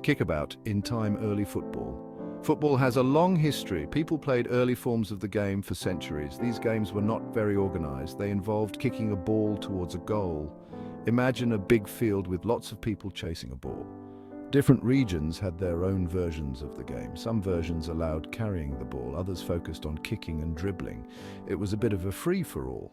Kickabout in time early football. Football has a long history. People played early forms of the game for centuries. These games were not very organized. They involved kicking a ball towards a goal. Imagine a big field with lots of people chasing a ball. Different regions had their own versions of the game. Some versions allowed carrying the ball, others focused on kicking and dribbling. It was a bit of a free-for-all.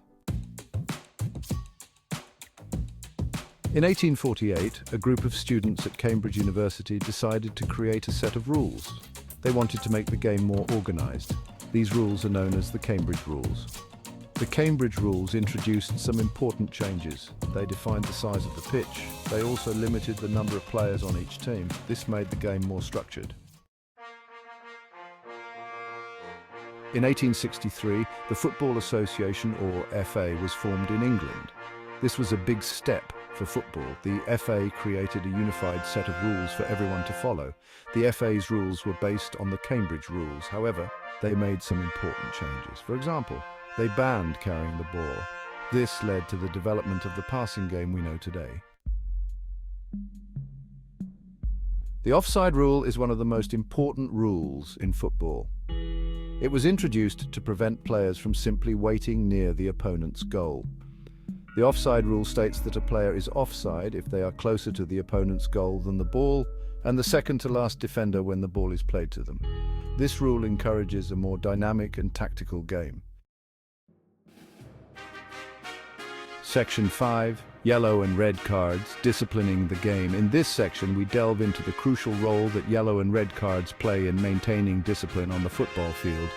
In 1848, a group of students at Cambridge University decided to create a set of rules. They wanted to make the game more organized. These rules are known as the Cambridge Rules. The Cambridge Rules introduced some important changes. They defined the size of the pitch. They also limited the number of players on each team. This made the game more structured. In 1863, the Football Association, or FA, was formed in England. This was a big step for football. The FA created a unified set of rules for everyone to follow. The FA's rules were based on the Cambridge Rules. However, they made some important changes. For example, they banned carrying the ball. This led to the development of the passing game we know today. The offside rule is one of the most important rules in football. It was introduced to prevent players from simply waiting near the opponent's goal. The offside rule states that a player is offside if they are closer to the opponent's goal than the ball, and the second to last defender when the ball is played to them. This rule encourages a more dynamic and tactical game. Section 5, Yellow and Red Cards, Disciplining the Game. In this section, we delve into the crucial role that yellow and red cards play in maintaining discipline on the football field.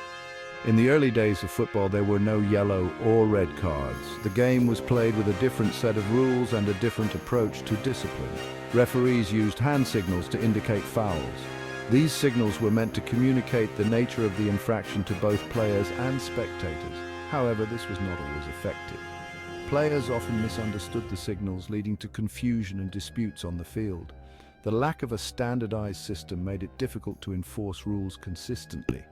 In the early days of football, there were no yellow or red cards. The game was played with a different set of rules and a different approach to discipline. Referees used hand signals to indicate fouls. These signals were meant to communicate the nature of the infraction to both players and spectators. However, this was not always effective. Players often misunderstood the signals, leading to confusion and disputes on the field. The lack of a standardized system made it difficult to enforce rules consistently.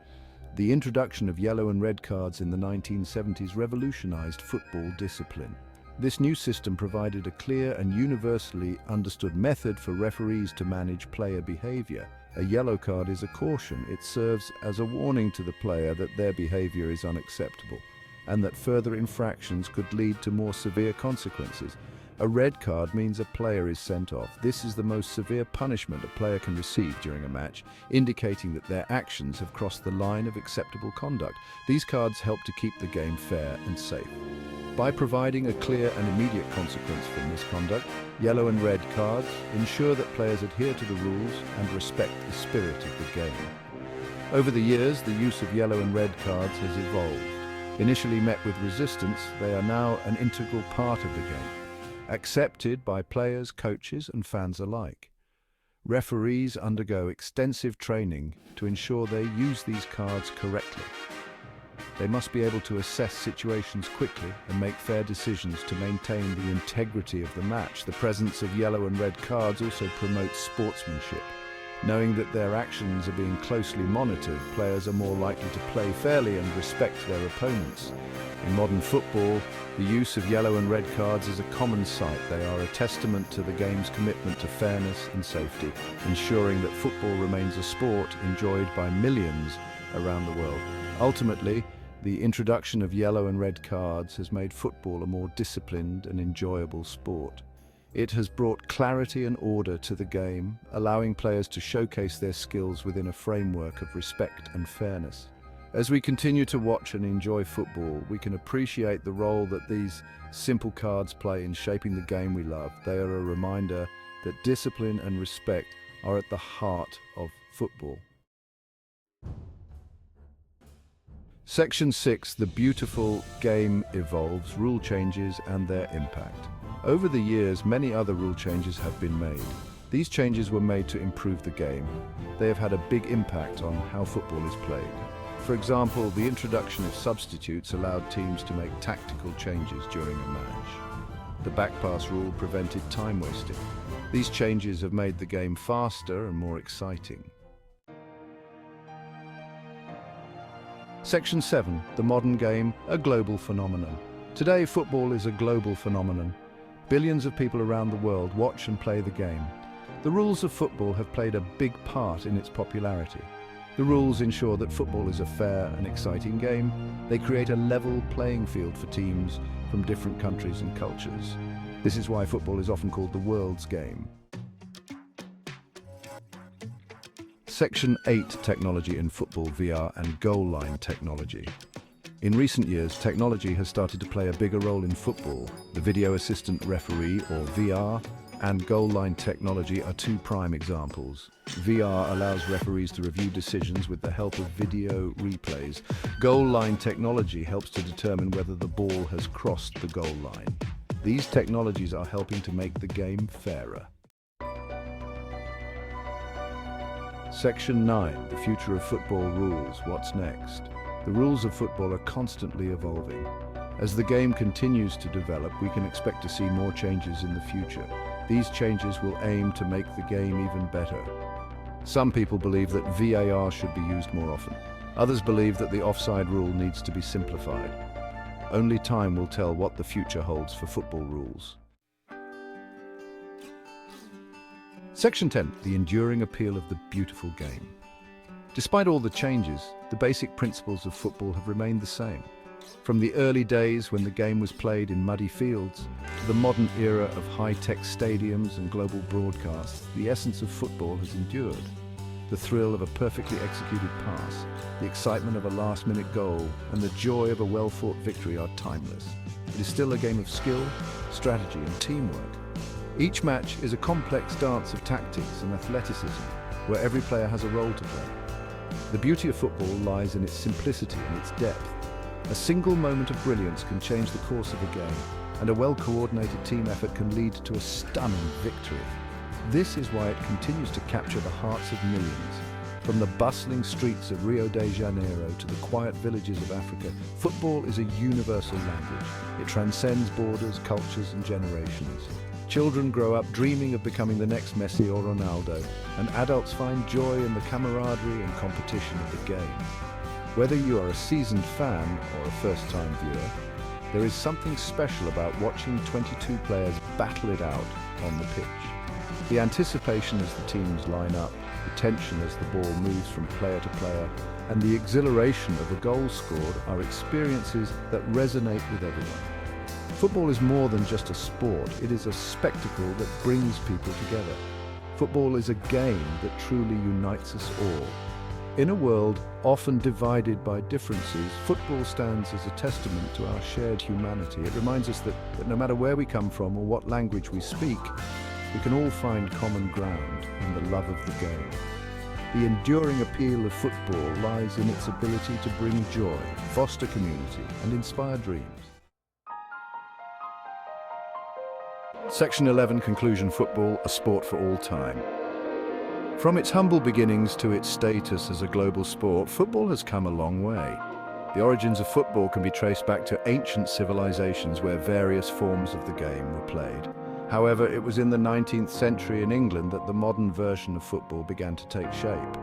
The introduction of yellow and red cards in the 1970s revolutionized football discipline. This new system provided a clear and universally understood method for referees to manage player behavior. A yellow card is a caution. It serves as a warning to the player that their behavior is unacceptable and that further infractions could lead to more severe consequences. A red card means a player is sent off. This is the most severe punishment a player can receive during a match, indicating that their actions have crossed the line of acceptable conduct. These cards help to keep the game fair and safe. By providing a clear and immediate consequence for misconduct, yellow and red cards ensure that players adhere to the rules and respect the spirit of the game. Over the years, the use of yellow and red cards has evolved. Initially met with resistance, they are now an integral part of the game, accepted by players, coaches, and fans alike. Referees undergo extensive training to ensure they use these cards correctly. They must be able to assess situations quickly and make fair decisions to maintain the integrity of the match. The presence of yellow and red cards also promotes sportsmanship. Knowing that their actions are being closely monitored, players are more likely to play fairly and respect their opponents. In modern football, the use of yellow and red cards is a common sight. They are a testament to the game's commitment to fairness and safety, ensuring that football remains a sport enjoyed by millions around the world. Ultimately, the introduction of yellow and red cards has made football a more disciplined and enjoyable sport. It has brought clarity and order to the game, allowing players to showcase their skills within a framework of respect and fairness. As we continue to watch and enjoy football, we can appreciate the role that these simple cards play in shaping the game we love. They are a reminder that discipline and respect are at the heart of football. Section 6, The Beautiful Game Evolves, Rule Changes and Their Impact. Over the years, many other rule changes have been made. These changes were made to improve the game. They have had a big impact on how football is played. For example, the introduction of substitutes allowed teams to make tactical changes during a match. The backpass rule prevented time wasting. These changes have made the game faster and more exciting. Section 7, The Modern Game, a Global Phenomenon. Today, football is a global phenomenon. Billions of people around the world watch and play the game. The rules of football have played a big part in its popularity. The rules ensure that football is a fair and exciting game. They create a level playing field for teams from different countries and cultures. This is why football is often called the world's game. Section 8: Technology in Football, VR and Goal Line Technology. In recent years, technology has started to play a bigger role in football. The Video Assistant Referee, or VR, and goal line technology are two prime examples. VR allows referees to review decisions with the help of video replays. Goal line technology helps to determine whether the ball has crossed the goal line. These technologies are helping to make the game fairer. Section 9: The Future of Football Rules. What's next? The rules of football are constantly evolving. As the game continues to develop, we can expect to see more changes in the future. These changes will aim to make the game even better. Some people believe that VAR should be used more often. Others believe that the offside rule needs to be simplified. Only time will tell what the future holds for football rules. Section 10: The Enduring Appeal of the Beautiful Game. Despite all the changes, the basic principles of football have remained the same. From the early days when the game was played in muddy fields, to the modern era of high-tech stadiums and global broadcasts, the essence of football has endured. The thrill of a perfectly executed pass, the excitement of a last-minute goal, and the joy of a well-fought victory are timeless. It is still a game of skill, strategy, and teamwork. Each match is a complex dance of tactics and athleticism, where every player has a role to play. The beauty of football lies in its simplicity and its depth. A single moment of brilliance can change the course of a game, and a well-coordinated team effort can lead to a stunning victory. This is why it continues to capture the hearts of millions. From the bustling streets of Rio de Janeiro to the quiet villages of Africa, football is a universal language. It transcends borders, cultures, and generations. Children grow up dreaming of becoming the next Messi or Ronaldo, and adults find joy in the camaraderie and competition of the game. Whether you are a seasoned fan or a first-time viewer, there is something special about watching 22 players battle it out on the pitch. The anticipation as the teams line up, the tension as the ball moves from player to player, and the exhilaration of a goal scored are experiences that resonate with everyone. Football is more than just a sport, it is a spectacle that brings people together. Football is a game that truly unites us all. In a world often divided by differences, football stands as a testament to our shared humanity. It reminds us that no matter where we come from or what language we speak, we can all find common ground in the love of the game. The enduring appeal of football lies in its ability to bring joy, foster community, and inspire dreams. Section 11: Conclusion: Football, a sport for all time. From its humble beginnings to its status as a global sport, football has come a long way. The origins of football can be traced back to ancient civilizations where various forms of the game were played. However, it was in the 19th century in England that the modern version of football began to take shape.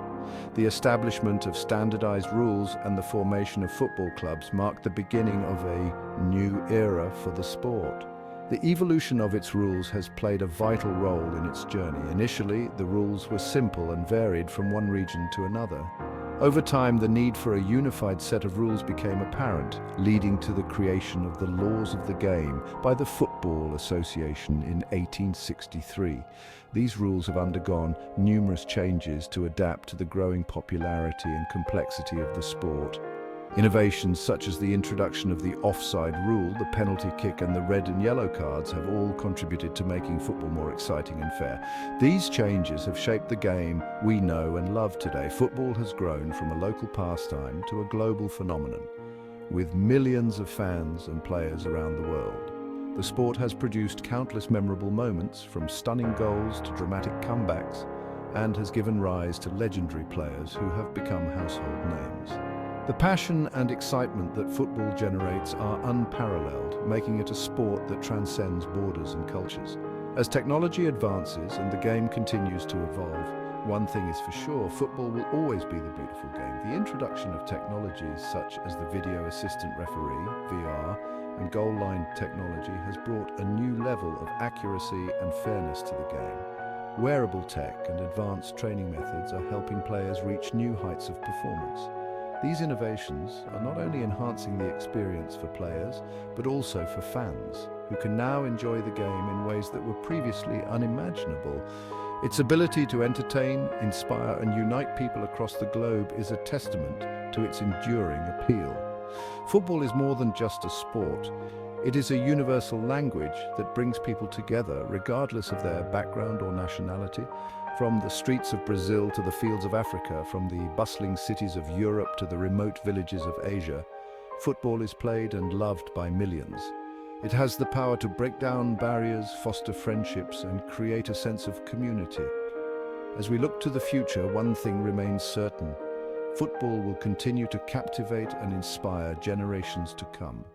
The establishment of standardized rules and the formation of football clubs marked the beginning of a new era for the sport. The evolution of its rules has played a vital role in its journey. Initially, the rules were simple and varied from one region to another. Over time, the need for a unified set of rules became apparent, leading to the creation of the laws of the game by the Football Association in 1863. These rules have undergone numerous changes to adapt to the growing popularity and complexity of the sport. Innovations such as the introduction of the offside rule, the penalty kick, and the red and yellow cards have all contributed to making football more exciting and fair. These changes have shaped the game we know and love today. Football has grown from a local pastime to a global phenomenon, with millions of fans and players around the world. The sport has produced countless memorable moments, from stunning goals to dramatic comebacks, and has given rise to legendary players who have become household names. The passion and excitement that football generates are unparalleled, making it a sport that transcends borders and cultures. As technology advances and the game continues to evolve, one thing is for sure: football will always be the beautiful game. The introduction of technologies such as the Video Assistant Referee, VR, and goal line technology has brought a new level of accuracy and fairness to the game. Wearable tech and advanced training methods are helping players reach new heights of performance. These innovations are not only enhancing the experience for players, but also for fans, who can now enjoy the game in ways that were previously unimaginable. Its ability to entertain, inspire, and unite people across the globe is a testament to its enduring appeal. Football is more than just a sport. It is a universal language that brings people together, regardless of their background or nationality. From the streets of Brazil to the fields of Africa, from the bustling cities of Europe to the remote villages of Asia, football is played and loved by millions. It has the power to break down barriers, foster friendships, and create a sense of community. As we look to the future, one thing remains certain: football will continue to captivate and inspire generations to come.